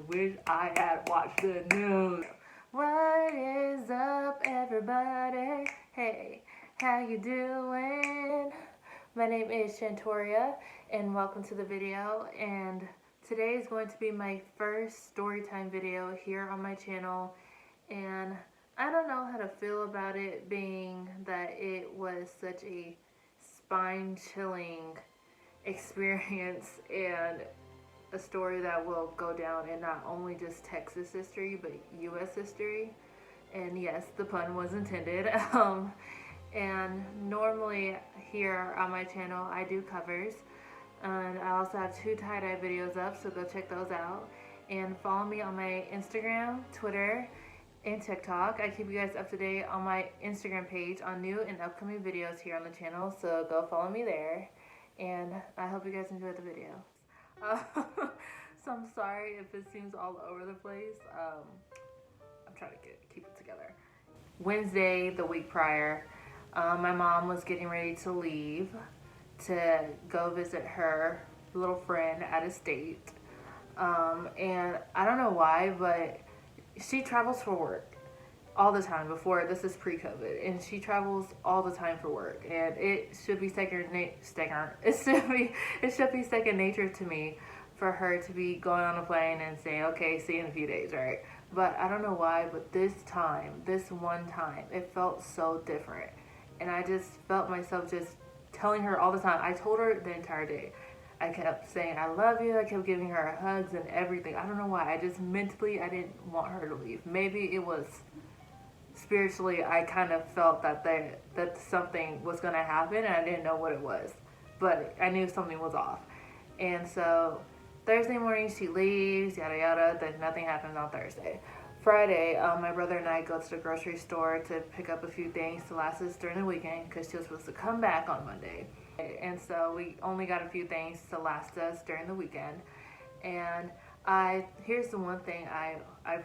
wish I had watched the news. What is up, everybody? Hey, how you doing? My name is Shantoria, and welcome to the video. And today is going to be my first storytime video here on my channel, and I don't know how to feel about it, being that it was such a spine-chilling experience and a story that will go down in not only just Texas history but U.S. history. And yes, the pun was intended. And normally here on my channel I do covers, and I also have 2 tie-dye videos up, so go check those out. And follow me on my Instagram, Twitter, and TikTok. I keep you guys up to date on my Instagram page on new and upcoming videos here on the channel, so go follow me there. And I hope you guys enjoyed the video. So I'm sorry if it seems all over the place. I'm trying to keep it together. Wednesday, the week prior, my mom was getting ready to leave to go visit her little friend out of state. And I don't know why, but she travels for work all the time. Before, this is pre-COVID, and she travels all the time for work, and it should be second nature to me for her to be going on a plane and saying, okay, see you in a few days, right? But I don't know why, but this one time, it felt so different, and I just felt myself just telling her all the time. I told her the entire day. I kept saying, I love you. I kept giving her hugs and everything. I don't know why. I just mentally, I didn't want her to leave. Maybe it was spiritually, I kind of felt that something was going to happen, and I didn't know what it was. But I knew something was off. And so Thursday morning, she leaves, yada yada. Then nothing happened on Thursday. Friday, my brother and I go to the grocery store to pick up a few things to last us during the weekend, because she was supposed to come back on Monday. And so we only got a few things to last us during the weekend. And here's the one thing I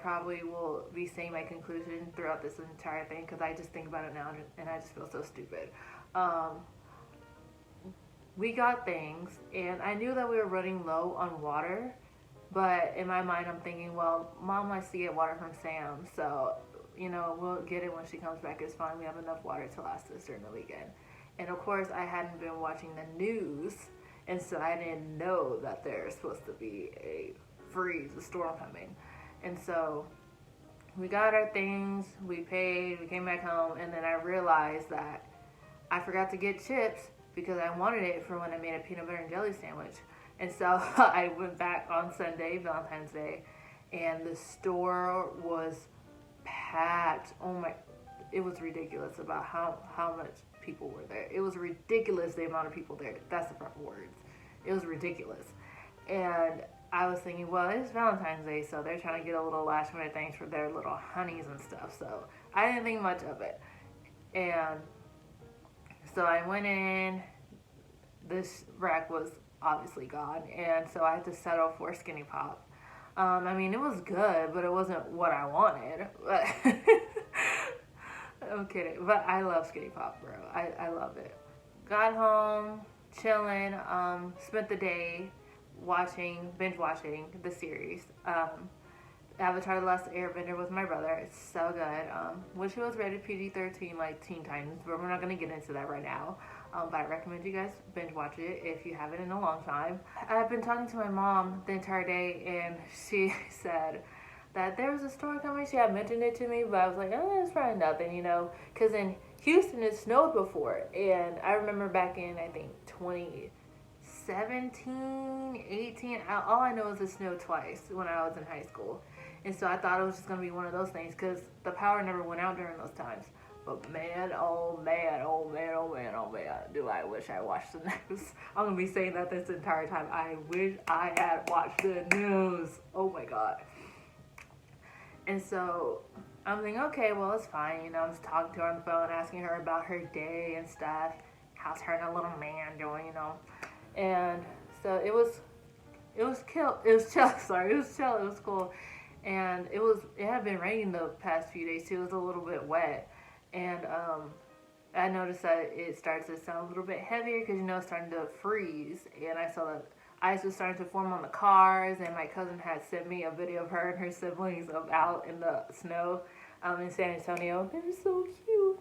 probably will be saying my conclusion throughout this entire thing, because I just think about it now and I just feel so stupid. We got things, and I knew that we were running low on water, but in my mind I'm thinking, well, Mom likes to get water from Sam, so we'll get it when she comes back. It's fine. We have enough water to last us during the weekend. And of course, I hadn't been watching the news, and so I didn't know that there's supposed to be a storm coming. And so we got our things, we paid, we came back home, and then I realized that I forgot to get chips because I wanted it for when I made a peanut butter and jelly sandwich. And so I went back on Sunday, Valentine's Day, and the store was packed. It was ridiculous about how much people were there. It was ridiculous, the amount of people there. That's the proper words. It was ridiculous. And I was thinking, well, it's Valentine's Day, so they're trying to get a little last minute things for their little honeys and stuff. So I didn't think much of it. And so I went in. This rack was obviously gone, and so I had to settle for Skinny Pop. I mean, it was good, but it wasn't what I wanted. But I'm kidding, but I love Skinny Pop, bro. I love it. Got home, chilling, spent the day binge watching the series. Avatar: The Last Airbender with my brother. It's so good. Wish it was rated PG-13 like Teen Titans, but we're not going to get into that right now. But I recommend you guys binge watch it if you haven't in a long time. I've been talking to my mom the entire day, and she said that there was a storm coming. She had mentioned it to me, but I was like, oh, it's probably nothing, because in Houston it snowed before, and I remember back in, I think, 2017, 18, all I know is it snowed twice when I was in high school. And so I thought it was just going to be one of those things, because the power never went out during those times. But man, oh man, oh man, oh man, oh man, do I wish I watched the news. I'm going to be saying that this entire time. I wish I had watched the news. Oh my God. And so I'm thinking, okay, well, it's fine. I'm just talking to her on the phone, asking her about her day and stuff. How's her and a little man doing, And so it was chill. It was chill. It was cool. And it had been raining the past few days too. It was a little bit wet. And I noticed that it starts to sound a little bit heavier because it's starting to freeze. And I saw that ice was starting to form on the cars, and my cousin had sent me a video of her and her siblings of out in the snow in San Antonio. They were so cute.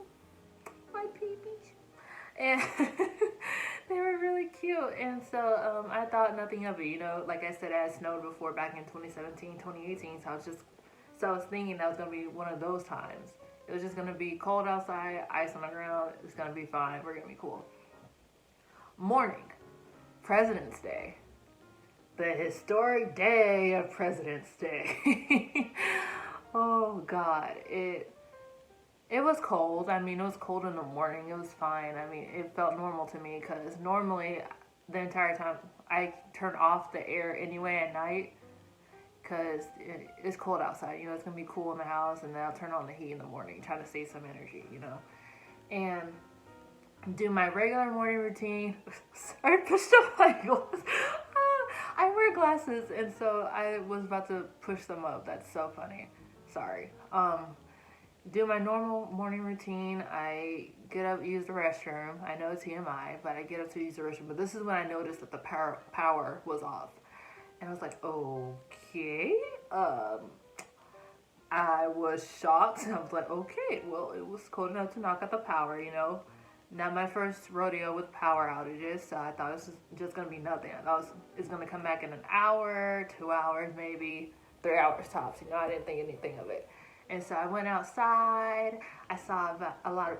My peepees. And they were really cute. And so I thought nothing of it. You know, like I said, it had snowed before back in 2017, 2018. So I was thinking that was going to be one of those times. It was just going to be cold outside, ice on the ground. It's going to be fine. We're going to be cool. Morning. President's Day. The historic day of President's Day. Oh God, it was cold. I mean, it was cold in the morning. It was fine. I mean, it felt normal to me because normally the entire time I turn off the air anyway at night because it's cold outside. You know, it's gonna be cool in the house, and then I'll turn on the heat in the morning, trying to save some energy. You know, and do my regular morning routine. Sorry, pushed up my glasses. I wear glasses, and so I was about to push them up. That's so funny. Sorry. Do my normal morning routine. I get up, use the restroom. I know it's TMI, but I get up to use the restroom. But this is when I noticed that the power was off. And I was like, okay. I was shocked. I was like, okay, well, it was cold enough to knock out the power, you know. Not my first rodeo with power outages, so I thought it was just going to be nothing. I thought it's going to come back in an hour, 2 hours, maybe 3 hours tops. You know, I didn't think anything of it. And so I went outside. I saw a lot of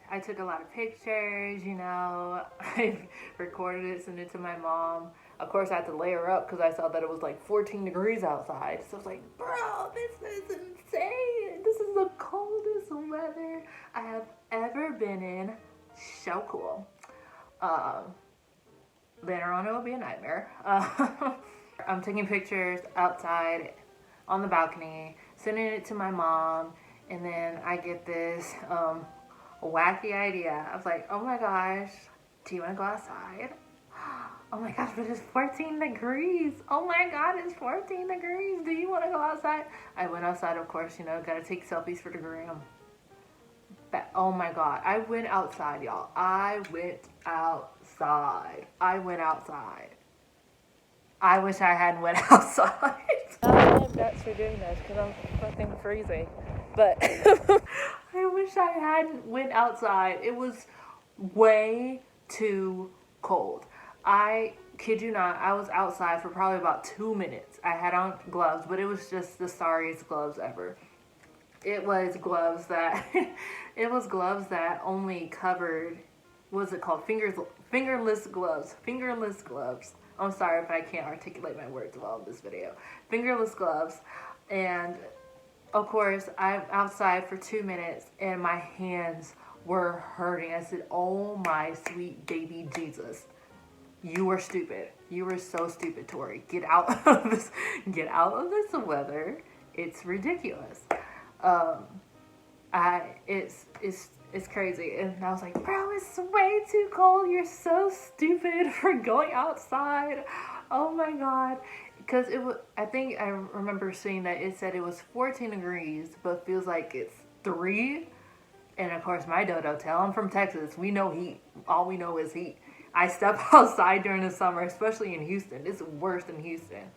I took a lot of pictures, you know. I recorded it, sent it to my mom. Of course, I had to layer up because I saw that it was like 14 degrees outside. So I was like, bro, this is insane. This is the coldest weather I have ever been in. So cool. Later on, it will be a nightmare. I'm taking pictures outside on the balcony, sending it to my mom, and then I get this wacky idea. I was like, oh my gosh, do you want to go outside? Oh my gosh, but it's 14 degrees. Oh my God, it's 14 degrees. Do you want to go outside? I went outside, of course, you know, gotta take selfies for the gram. But, oh my God, I went outside, y'all. I went outside. I wish I hadn't went outside. I am nuts for doing this because I'm fucking freezing. But I wish I hadn't went outside. It was way too cold. I kid you not, I was outside for probably about 2 minutes. I had on gloves, but it was just the sorriest gloves ever. It was gloves that only covered, what's it called? Fingerless gloves. I'm sorry if I can't articulate my words well in this video. Fingerless gloves. And of course, I'm outside for 2 minutes and my hands were hurting. I said, oh my sweet baby Jesus. You were stupid. You were so stupid, Tori. Get out of this weather. It's ridiculous. It's crazy. And I was like, bro, it's way too cold. You're so stupid for going outside. Oh my God. Because I think I remember seeing that it said it was 14 degrees, but feels like it's 3. And of course, my dodo tail, I'm from Texas. We know heat. All we know is heat. I step outside during the summer, especially in Houston. It's worse than Houston.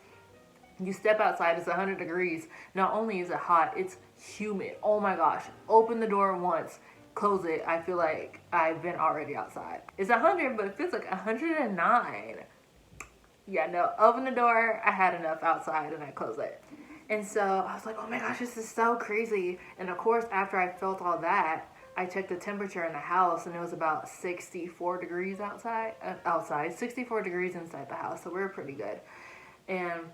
You step outside, it's 100 degrees. Not only is it hot, it's humid. Oh my gosh. Open the door once, close it. I feel like I've been already outside. It's 100, but it feels like 109. Yeah, no, open the door. I had enough outside and I closed it. And so I was like, oh my gosh, this is so crazy. And of course, after I felt all that, I checked the temperature in the house and it was about 64 degrees outside, 64 degrees inside the house. So we were pretty good. And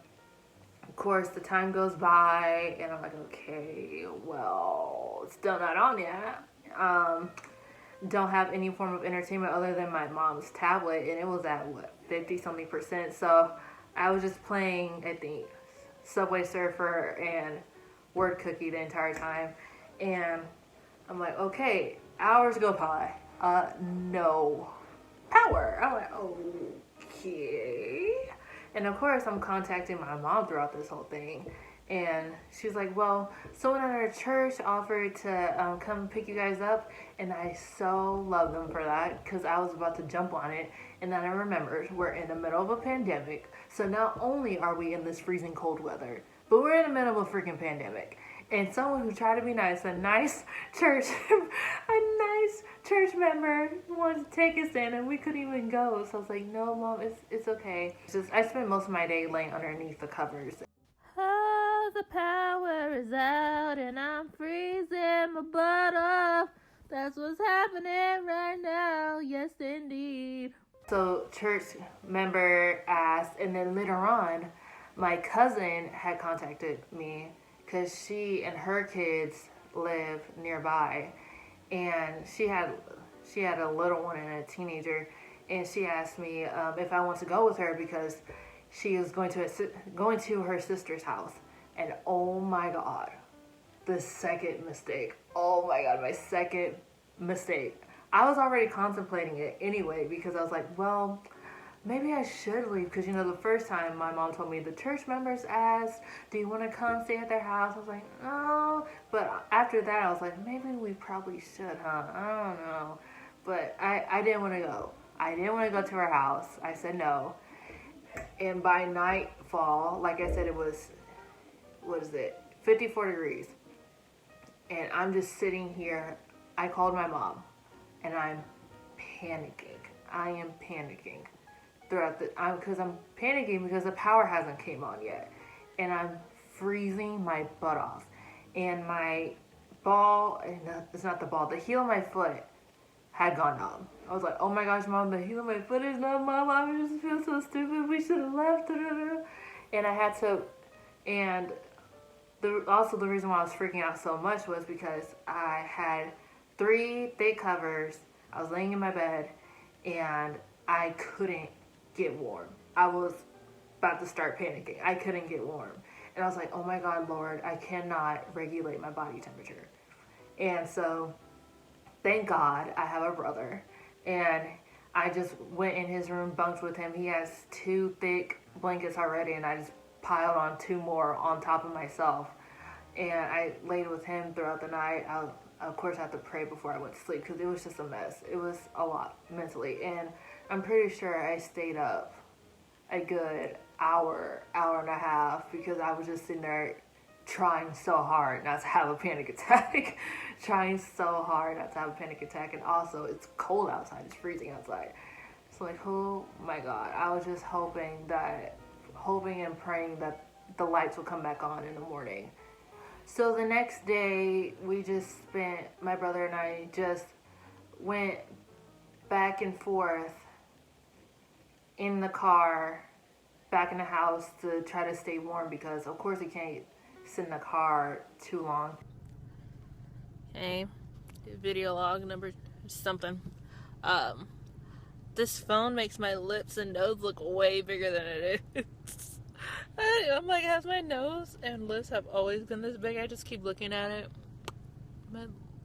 of course, the time goes by, and I'm like, okay, well, it's still not on yet. Don't have any form of entertainment other than my mom's tablet, and it was at, 50-something%. So I was just playing, I think, Subway Surfer and Word Cookie the entire time. And I'm like, okay, hours go by. No power. I'm like, okay. And of course, I'm contacting my mom throughout this whole thing. And she's like, well, someone at our church offered to come pick you guys up. And I so love them for that because I was about to jump on it. And then I remembered we're in the middle of a pandemic. So not only are we in this freezing cold weather, but we're in the middle of a freaking pandemic. And someone who tried to be nice, a nice church, a nice church member wanted to take us in, and we couldn't even go. So I was like, "No, Mom, it's okay." It's just I spent most of my day laying underneath the covers. Oh, the power is out, and I'm freezing my butt off. That's what's happening right now. Yes, indeed. So church member asked, and then later on, my cousin had contacted me because she and her kids live nearby, and she had a little one and a teenager, and she asked me if I want to go with her because she was going to her sister's house. And oh my god, the second mistake. Oh my god, my second mistake. I was already contemplating it anyway because I was like, well, maybe I should leave because, the first time my mom told me the church members asked, do you want to come stay at their house? I was like, no. But after that, I was like, maybe we probably should, huh? I don't know. But I didn't want to go. I didn't want to go to her house. I said no. And by nightfall, like I said, it was, 54 degrees. And I'm just sitting here. I called my mom, and I'm panicking. I am panicking because I'm panicking because the power hasn't came on yet, and I'm freezing my butt off, and my ball, it's not the ball, the heel of my foot had gone numb. I was like, oh my gosh, Mom, the heel of my foot is numb, Mom, I just feel so stupid, we should have left, and I had to, and also the reason why I was freaking out so much was because I had 3 thick covers, I was laying in my bed, and I couldn't get warm. I was about to start panicking. I couldn't get warm. And I was like, oh my God, Lord, I cannot regulate my body temperature. And so, thank God I have a brother. And I just went in his room, bunked with him. He has 2 thick blankets already, and I just piled on 2 more on top of myself. And I laid with him throughout the night. I, of course, had to pray before I went to sleep because it was just a mess. It was a lot mentally. And I'm pretty sure I stayed up a good hour and a half because I was just sitting there trying so hard not to have a panic attack. Trying so hard not to have a panic attack. And also, it's cold outside. It's freezing outside. So like, oh my God. I was just hoping and praying that the lights would come back on in the morning. So the next day, my brother and I just went back and forth in the car, back in the house to try to stay warm because, of course, you can't sit in the car too long. Hey, video log number something. This phone makes my lips and nose look way bigger than it is. I'm like, has my nose and lips have always been this big? I just keep looking at it.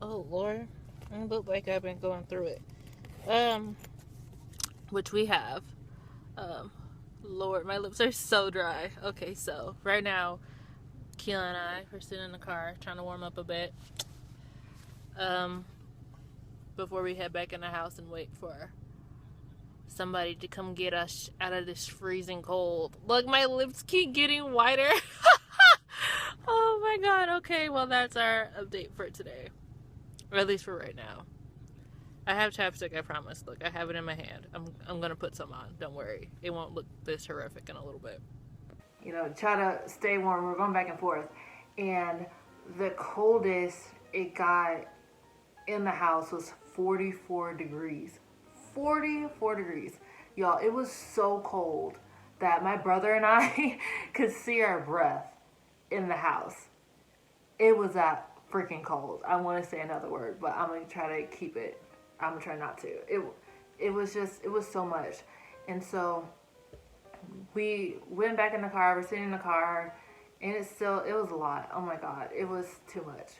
Oh Lord, I look like I've been going through it. Which we have. Lord, my lips are so dry. Okay, so right now, Keela and I are sitting in the car trying to warm up a bit. Before we head back in the house and wait for somebody to come get us out of this freezing cold. Look, my lips keep getting whiter. Oh my God. Okay, well that's our update for today. Or at least for right now. I have chapstick, I promise. Look, I have it in my hand. I'm gonna put some on. Don't worry. It won't look this horrific in a little bit. Try to stay warm. We're going back and forth. And the coldest it got in the house was 44 degrees. 44 degrees. Y'all, it was so cold that my brother and I could see our breath in the house. It was that freaking cold. I want to say another word, but I'm going to try to keep it. I'm going to try not to. It was so much. And so we went back in the car. We're sitting in the car, and it was a lot. Oh my God. It was too much.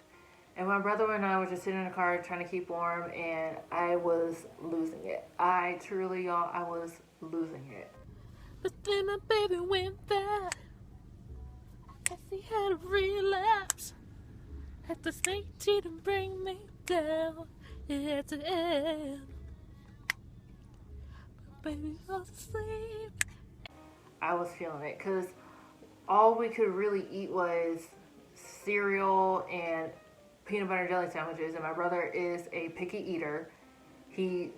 And my brother and I were just sitting in the car trying to keep warm, and I was losing it. I truly, y'all, I was losing it. But then my baby went back. As he had a relapse. Had the snake didn't bring me down. It had to end. But baby falls asleep. I was feeling it because all we could really eat was cereal and peanut butter and jelly sandwiches. And my brother is a picky eater. He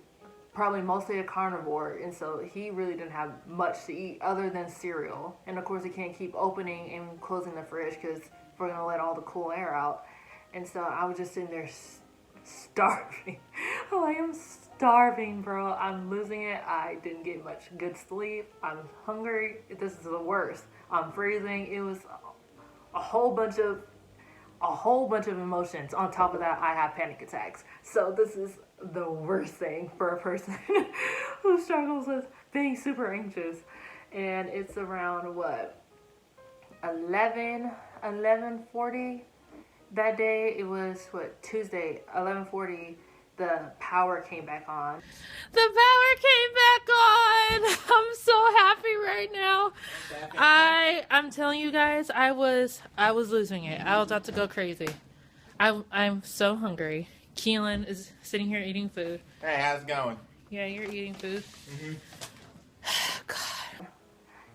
probably mostly a carnivore, and so he really didn't have much to eat other than cereal. And of course, he can't keep opening and closing the fridge because we're gonna let all the cool air out. And so I was just sitting there starving. I am starving, bro. I'm losing it. I didn't get much good sleep. I'm hungry. This is the worst. I'm freezing. It was a whole bunch of emotions. On top of that, I have panic attacks. So this is the worst thing for a person who struggles with being super anxious. And it's around what, 11:40 that day. It was what, Tuesday, 11:40. The power came back on. The power came back on. I'm so happy right now. I'm telling you guys, I was losing it. I was about to go crazy. I'm so hungry. Keelan is sitting here eating food. Hey, how's it going? Yeah, you're eating food. Mm-hmm. God.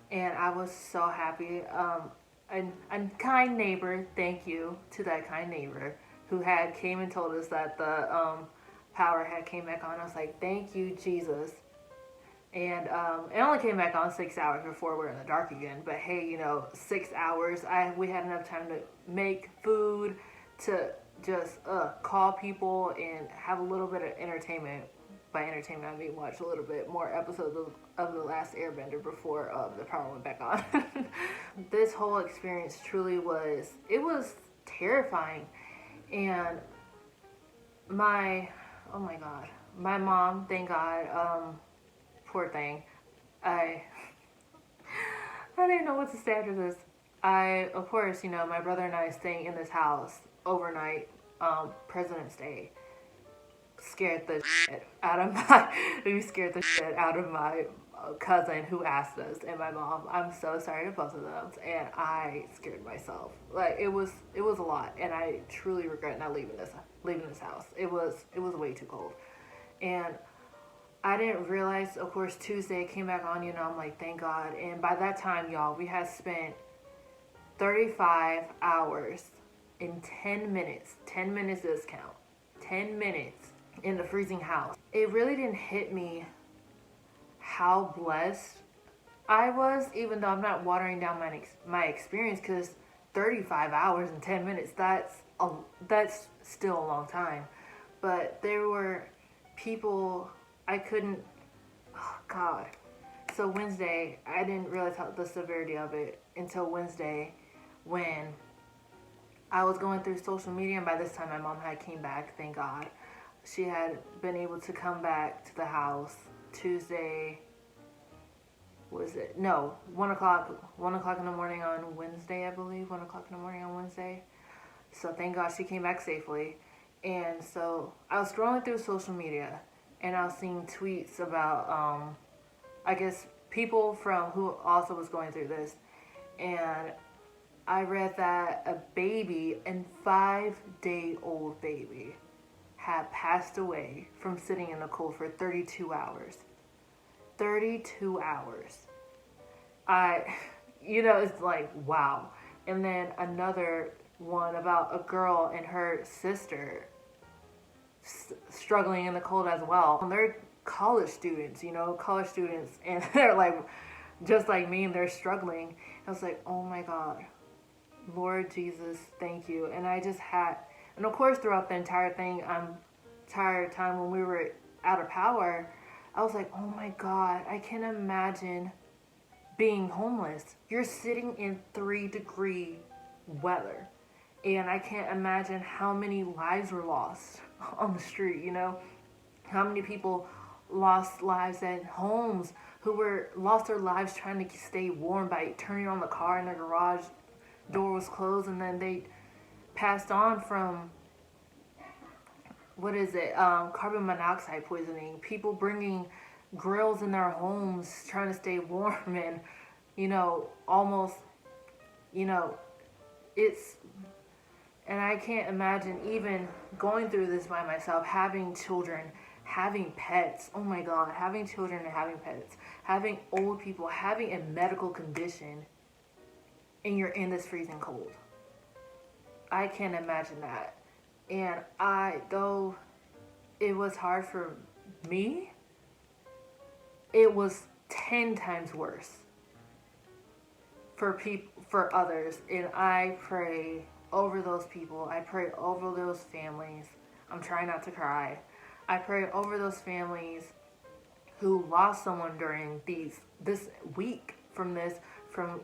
And I was so happy. A kind neighbor, thank you to that kind neighbor who had came and told us that the power had came back on. I was like, thank you, Jesus. And it only came back on 6 hours before we're in the dark again. But hey, 6 hours. We had enough time to make food, to just call people and have a little bit of entertainment. By entertainment, I mean watch a little bit more episodes of The Last Airbender before the power went back on. This whole experience truly was terrifying. And oh my God, my mom, thank God, poor thing, I didn't know what to say after this. Of course, my brother and I staying in this house overnight, President's Day, scared the shit out of my cousin who asked us, and my mom. I'm so sorry to both of them, and I scared myself. Like it was a lot, and I truly regret not leaving this house. It was way too cold, and I didn't realize. Of course, Tuesday came back on. I'm like, thank God. And by that time, y'all, we had spent 35 hours in 10 minutes. 10 minutes does count. 10 minutes in the freezing house. It really didn't hit me how blessed I was, even though I'm not watering down my experience, because 35 hours and 10 minutes, that's still a long time. But there were people I couldn't, oh God. So Wednesday, I didn't realize the severity of it until Wednesday when I was going through social media, and by this time my mom had came back, thank God. She had been able to come back to the house Tuesday. Was it? No, 1 o'clock in the morning on Wednesday, I believe. 1 o'clock in the morning on Wednesday. So thank God she came back safely. And so I was scrolling through social media, and I was seeing tweets about, I guess, people from who also was going through this. And I read that a 5-day-old baby had passed away from sitting in the cold for 32 hours. 32 hours. It's like, wow. And then another one about a girl and her sister struggling in the cold as well. And they're college students, and they're like, just like me, and they're struggling. I was like, oh my God, Lord Jesus, thank you. And and of course, throughout the entire time when we were out of power, I was like, oh my God, I can imagine being homeless. You're sitting in 3-degree weather. And I can't imagine how many lives were lost on the street, How many people lost lives at homes, who lost their lives trying to stay warm by turning on the car and their garage door was closed, and then they passed on from carbon monoxide poisoning, people bringing grills in their homes trying to stay warm, and almost and I can't imagine even going through this by myself, having children, having pets. Oh my God, having children and having pets, having old people, having a medical condition, and you're in this freezing cold. I can't imagine that. And though it was hard for me, it was 10 times worse for others. And I pray over those people. I pray over those families. I'm trying not to cry. I pray over those families who lost someone during this week from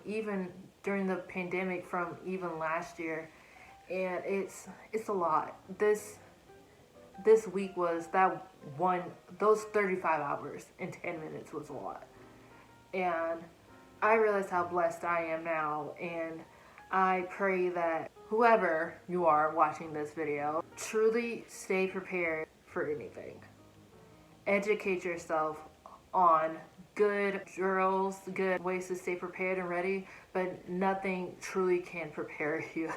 even during the pandemic, from even last year. And it's a lot. This week was those 35 hours and 10 minutes was a lot. And I realize how blessed I am now, and I pray that whoever you are watching this video, truly stay prepared for anything. Educate yourself on good drills, good ways to stay prepared and ready, but nothing truly can prepare you.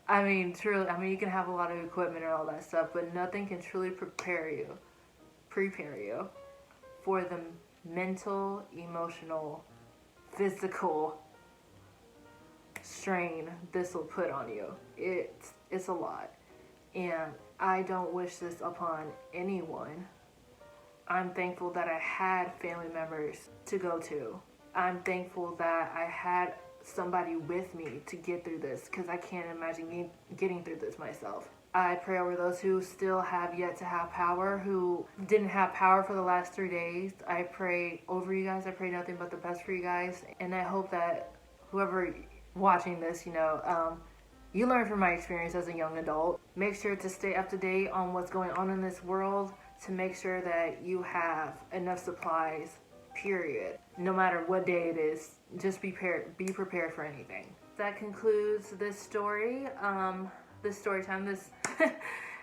I mean, truly, you can have a lot of equipment and all that stuff, but nothing can truly prepare you for the mental, emotional, physical strain this will put on you. It's a lot. And I don't wish this upon anyone. I'm thankful that I had family members to go to. I'm thankful that I had somebody with me to get through this, because I can't imagine getting through this myself. I pray over those who still have yet to have power, who didn't have power for the last 3 days. I pray over you guys. I pray nothing but the best for you guys. And I hope that whoever watching this, you learn from my experience as a young adult. Make sure to stay up to date on what's going on in this world, to make sure that you have enough supplies, period. No matter what day it is, just be prepared for anything. That concludes this story. This story time.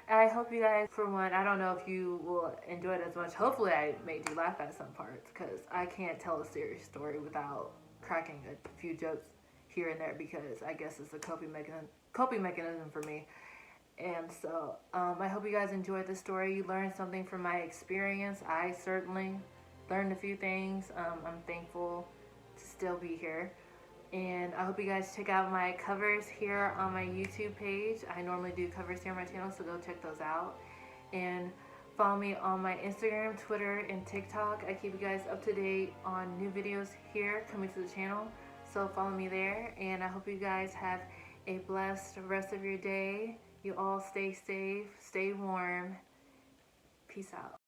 I hope you guys, for one, I don't know if you will enjoy it as much. Hopefully I made you laugh at some parts, because I can't tell a serious story without cracking a few jokes here and there, because I guess it's a coping mechanism for me. And so I hope you guys enjoyed the story. You learned something from my experience. I certainly learned a few things. I'm thankful to still be here. And I hope you guys check out my covers here on my YouTube page. I normally do covers here on my channel, so go check those out. And follow me on my Instagram, Twitter, and TikTok. I keep you guys up to date on new videos here coming to the channel. So follow me there. And I hope you guys have a blessed rest of your day. You all stay safe, stay warm. Peace out.